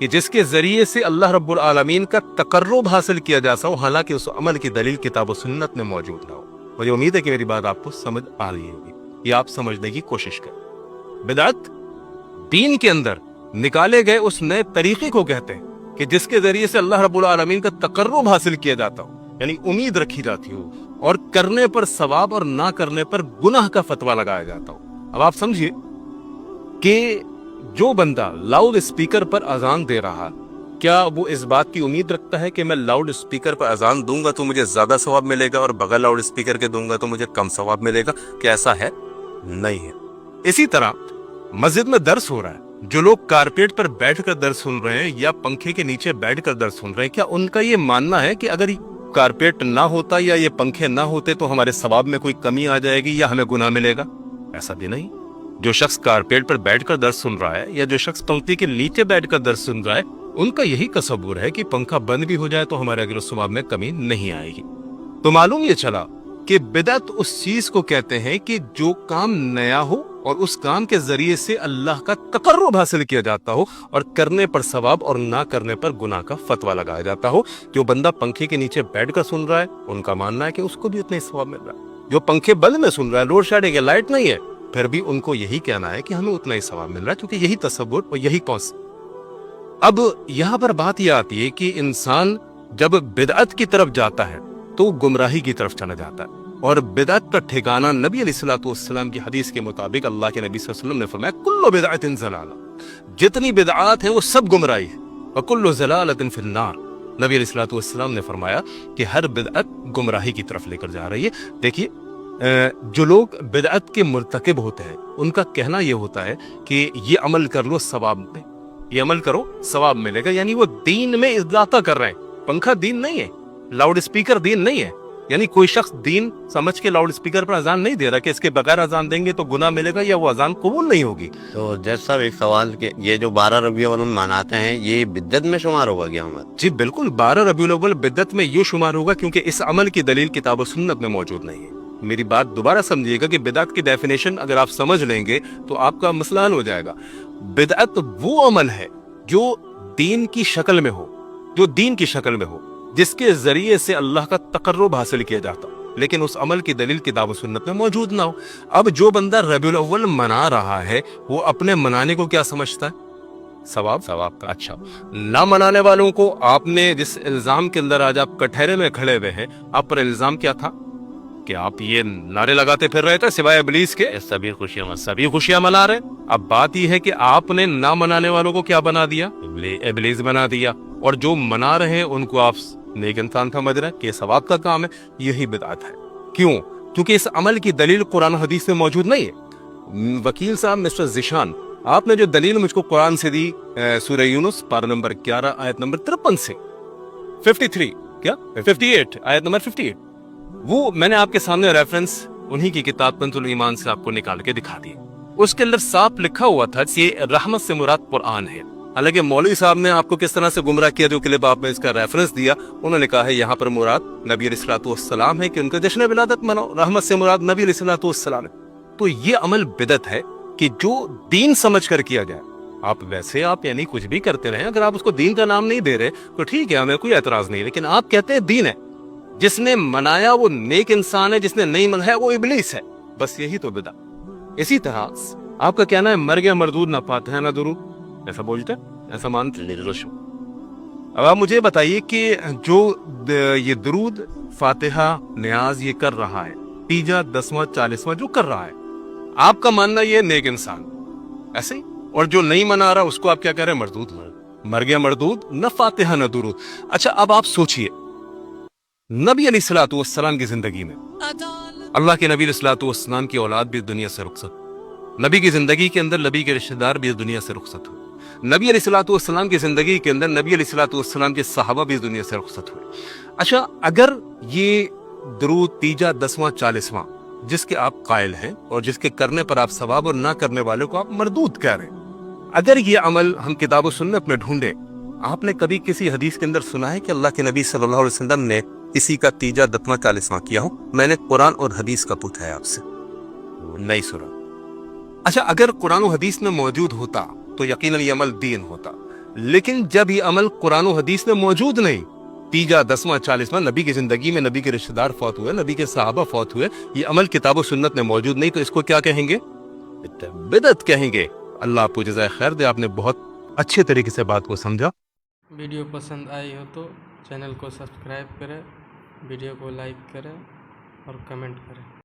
کہ جس کے ذریعے سے اللہ رب العالمین کا تقرب حاصل کیا جا سکے، حالانکہ اس عمل کی دلیل کتاب و سنت میں موجود نہ ہو۔ مجھے امید ہے کہ میری بات آپ کو سمجھ آ رہی ہوگی، یہ آپ سمجھنے کی کوشش کریں۔ بدعت دین کے اندر نکالے گئے اس نئے طریقے کو کہتے ہیں کہ جس کے ذریعے سے اللہ رب العالمین کا تقرب حاصل کیا جاتا ہو، یعنی امید رکھی جاتی ہو، اور کرنے پر ثواب اور نہ کرنے پر گناہ کا فتویٰ لگایا جاتا ہو۔ اب آپ سمجھیے کہ جو بندہ لاؤڈ اسپیکر پر اذان دے رہا، کیا وہ اس بات کی امید رکھتا ہے کہ میں لاؤڈ اسپیکر پر اذان دوں گا تو مجھے زیادہ ثواب ملے گا اور بغیر لاؤڈ اسپیکر کے دوں گا تو مجھے کم ثواب ملے گا؟ کیا ایسا ہے؟ نہیں ہے۔ اسی طرح مسجد میں درس ہو رہا ہے، جو لوگ کارپیٹ پر بیٹھ کر درس سن رہے ہیں یا پنکھے کے نیچے بیٹھ کر درس سن رہے ہیں، کیا ان کا یہ ماننا ہے کہ اگر کارپیٹ نہ ہوتا یا یہ پنکھے نہ ہوتے تو ہمارے ثواب میں کوئی کمی آ جائے گی یا ہمیں گناہ ملے گا؟ ایسا بھی نہیں۔ جو شخص کارپیٹ پر بیٹھ کر درس سن رہا ہے یا جو شخص پنکھے کے نیچے بیٹھ کر درس سن رہا ہے، ان کا یہی تصور ہے کہ پنکھا بند بھی ہو جائے تو ہمارے اجر و ثواب میں کمی نہیں آئے گی۔ تو معلوم یہ چلا کہ بدعت اس چیز کو کہتے ہیں کہ جو کام نیا ہو اور اس کام کے ذریعے سے اللہ کا تقرب حاصل کیا جاتا ہو اور کرنے پر ثواب اور نہ کرنے پر گناہ کا فتویٰ لگایا جاتا ہو۔ جو بندہ پنکھے کے نیچے بیٹھ کر سن رہا ہے، ان کا ماننا ہے کہ اس کو بھی اتنا ہی ثواب مل رہا ہے۔ جو پنکھے بند میں سن رہا ہے، لوڈ شیڈنگ ہے، لائٹ نہیں ہے، پھر بھی ان کو یہی کہنا ہے کہ ہمیں اتنا ہی ثواب مل رہا ہے، کیونکہ یہی تصور اور یہی کانسیپٹ۔ اب یہاں پر بات یہ آتی ہے کہ انسان جب بدعت کی طرف جاتا ہے تو گمراہی کی طرف چلا جاتا ہے، اور بدعت کا ٹھکانہ نبی علیہ الصلوۃ والسلام کی حدیث کے مطابق اللہ کے نبی صلی اللہ علیہ وسلم نے فرمایا کل بدعت ضلالہ، جتنی بدعات ہیں وہ سب گمراہی ہے، وکل ضلالۃ فی النار۔ نبی علیہ الصلوۃ والسلام نے فرمایا کہ ہر بدعت گمراہی کی طرف لے کر جا رہی ہے۔ دیکھیے جو لوگ بدعت کے مرتکب ہوتے ہیں ان کا کہنا یہ ہوتا ہے کہ یہ عمل کر لو ثواب میں، یہ عمل کرو ثواب ملے گا، یعنی وہ دین میں اضافہ کر رہے ہیں۔ پنکھا دین نہیں ہے، لاؤڈ اسپیکر دین نہیں ہے، یعنی کوئی شخص دین سمجھ کے لاؤڈ اسپیکر پر اذان نہیں دے رہا کہ اس کے بغیر اذان دیں گے تو گناہ ملے گا یا وہ اذان قبول نہیں ہوگی۔ تو جیسا صاحب ایک سوال کہ یہ جو 12 ربیع الاول مناتے ہیں یہ بدعت میں شمار ہوگا کیا ہمارا؟ جی بالکل، 12 ربیع الاول بدعت میں یہ شمار ہوگا کیونکہ اس عمل کی دلیل کتاب و سنت میں موجود نہیں ہے۔ میری بات دوبارہ سمجھیے گا کہ بدعت کی ڈیفینیشن اگر آپ سمجھ لیں گے تو آپ کا مسئلہ حل ہو جائے گا۔ بدعت وہ عمل ہے جو دین کی شکل میں ہو، جو دین کی شکل میں ہو، جس کے ذریعے سے اللہ کا تقرب حاصل کیا جاتا ہو، لیکن اس عمل کی دلیل کتاب و سنت میں موجود نہ ہو۔ اب جو بندہ ربیع الاول منا رہا ہے وہ اپنے منانے کو کیا سمجھتا ہے؟ ثواب کا۔ اچھا، نہ منانے والوں کو آپ نے جس الزام کے اندر آج آپ کٹہرے میں کھڑے ہوئے ہیں، آپ پر الزام کیا تھا کہ آپ یہ نعرے لگاتے پھر رہے تھے سوائے ابلیس کے سبھی خوشیاں منا رہے۔ اب بات یہ ہے کہ آپ نے نہ منانے والوں کو کیا بنا دیا؟ ابلیس بنا دیا، اور جو منا رہے ہیں ان کو آپ نیک انسان سمجھ رہے ہیں کہ یہ ثواب کا کام ہے۔ یہی بدعت ہے۔ کیوں؟ کیونکہ اس عمل کی دلیل قرآن حدیث میں موجود نہیں ہے۔ وکیل صاحب مسٹر ذیشان، آپ نے جو دلیل مجھ کو قرآن سے دی سورہ یونس پارہ نمبر 11 آیت نمبر 53 سے 58 آیت نمبر 58، وہ میں نے آپ کے سامنے ریفرنس انہی کی کتاب کنز الایمان سے آپ کو نکال کے دکھا دی۔ اس کے اندر صاف لکھا ہوا تھا کہ رحمت سے مراد قرآن ہے۔ حالانکہ مولوی صاحب نے آپ کو کس طرح سے گمراہ کیا، جو کلپ آپ نے اس کا ریفرنس دیا، انہوں نے کہا ہے یہاں پر مراد نبی علیہ الصلوۃ والسلام ہے کہ ان کا جشن ولادت مناؤ، رحمت سے مراد نبی علیہ الصلوۃ والسلام ہے۔ تو یہ عمل بدعت ہے کہ جو دین سمجھ کر کیا جائے۔ آپ ویسے آپ یعنی کچھ بھی کرتے رہیں، اگر آپ اس کو دین کا نام نہیں دے رہے تو ٹھیک ہے، ہمیں کوئی اعتراض نہیں، لیکن آپ کہتے ہیں دین ہے، جس نے منایا وہ نیک انسان ہے، جس نے نہیں منایا وہ ابلیس ہے، بس یہی تو بدعت۔ اسی طرح آپ کا کہنا ہے مر گیا مردود نہ فاتحہ نہ درود، ایسا بولتے ہیں، ایسا مانتے ہیں۔ اب آپ مجھے بتائیے کہ جو یہ درود فاتحہ نیاز یہ کر رہا ہے، تیجا 10واں 40واں جو کر رہا ہے، آپ کا ماننا یہ نیک انسان ایسے ہی، اور جو نہیں منا رہا اس کو آپ کیا کہہ رہے ہیں؟ مردود، مر گیا مردود، نہ فاتحہ نہ درود۔ اچھا اب آپ سوچئے نبی علیہ الصلوۃ والسلام کی زندگی میں اللہ کے نبی علیہ الصلوۃ والسلام کی اولاد بھی اس دنیا سے رخصت، نبی کی زندگی کے اندر نبی کے رشتہ دار بھی اس دنیا سے رخصت ہوئے، نبی علیہ الصلوۃ والسلام کی زندگی کے اندر نبی علیہ الصلوۃ والسلام کے صحابہ بھی اس دنیا سے رخصت ہوئے۔ اچھا اگر یہ درود تیجا 10واں 40واں جس کے آپ قائل ہیں اور جس کے کرنے پر آپ ثواب اور نہ کرنے والوں کو آپ مردود کہہ رہے ہیں، اگر یہ عمل ہم کتاب و سنت میں ڈھونڈیں، آپ نے کبھی کسی حدیث کے اندر سنا ہے کہ اللہ کے نبی صلی اللہ علیہ وسلم نے کسی کا تیجا 10واں 40واں کیا ہو؟ میں نے قرآن اور حدیث کا پوچھا ہے آپ سے، نہیں سنا۔ اچھا اگر قرآن و حدیث میں موجود ہوتا تو یقیناً یہ عمل دین ہوتا، لیکن جب یہ عمل قرآن و حدیث میں موجود نہیں، 3واں 10واں 40واں نبی کی زندگی میں نبی کے رشتہ دار فوت ہوئے، نبی کے صحابہ فوت ہوئے، یہ عمل کتاب و سنت میں موجود نہیں، تو اس کو کیا کہیں گے؟ بدعت کہیں گے۔ اللہ آپ کو جزائے خیر دے، آپ نے بہت اچھے طریقے سے بات کو سمجھا۔ ویڈیو پسند آئی ہو تو چینل کو سبسکرائب کریں، ویڈیو کو لائک کریں اور کمنٹ کریں۔